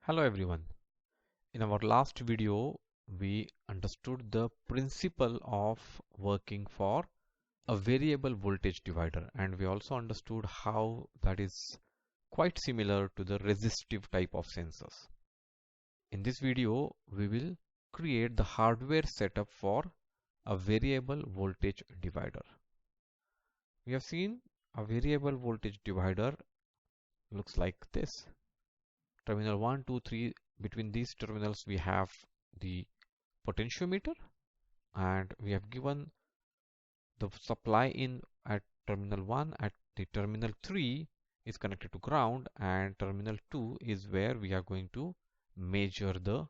Hello everyone. In our last video, we understood the principle of working for a variable voltage divider, and we also understood how that is quite similar to the resistive type of sensors. In this video, we will create the hardware setup for a variable voltage divider. We have seen a variable voltage divider looks like this. Terminal 1, 2, 3, between these terminals we have the potentiometer, and we have given the supply in at terminal 1. At the terminal 3 is connected to ground, and terminal 2 is where we are going to measure the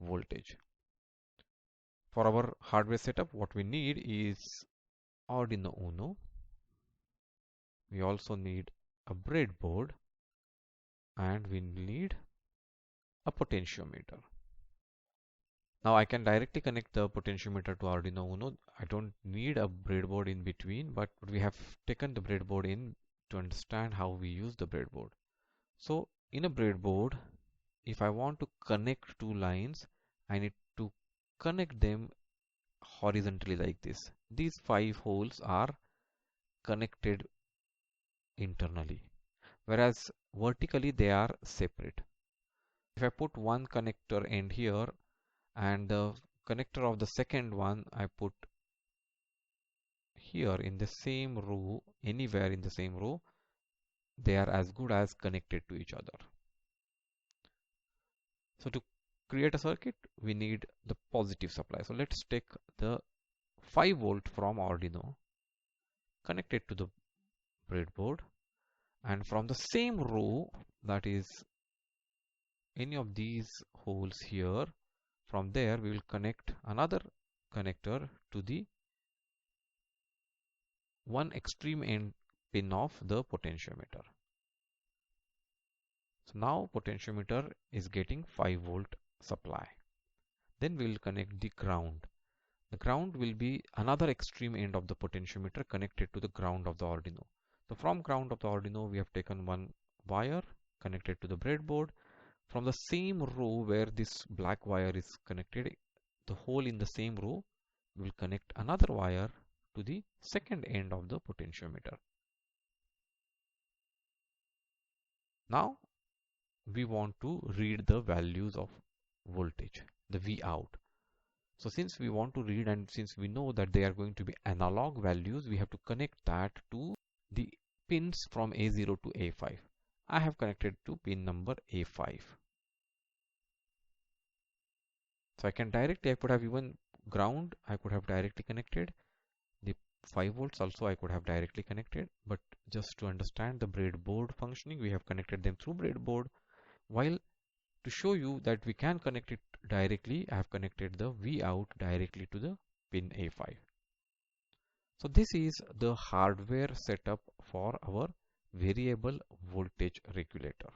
voltage. For our hardware setup, what we need is Arduino Uno. We also need a breadboard, and we need a potentiometer. Now I can directly connect the potentiometer to Arduino Uno. I don't need a breadboard in between, but we have taken the breadboard in to understand how we use the breadboard. So in a breadboard, if I want to connect two lines, I need to connect them horizontally like this. These 5 holes are connected internally, whereas vertically they are separate. If I put one connector end here and the connector of the second one I put here in the same row, anywhere in the same row, they are as good as connected to each other. So to create a circuit, we need the positive supply. So let's take the 5 volt from Arduino, connect it to the breadboard, and from the same row, that is any of these holes here, from there we will connect another connector to the one extreme end pin of the potentiometer. So now potentiometer is getting 5 volt supply. Then we will connect the ground. The ground will be another extreme end of the potentiometer connected to the ground of the Arduino. So from ground of the Arduino, we have taken one wire connected to the breadboard. From the same row where this black wire is connected, the hole in the same row, we will connect another wire to the second end of the potentiometer. Now we want to read the values of voltage, the V out. So since we want to read, and since we know that they are going to be analog values, we have to connect that to the pins from A0 to A5. I have connected to pin number A5. So I can directly, I could have even ground, I could have directly connected. The 5 volts also I could have directly connected, but just to understand the breadboard functioning, we have connected them through breadboard. While to show you that we can connect it directly, I have connected the V out directly to the pin A5. So this is the hardware setup for our variable voltage regulator.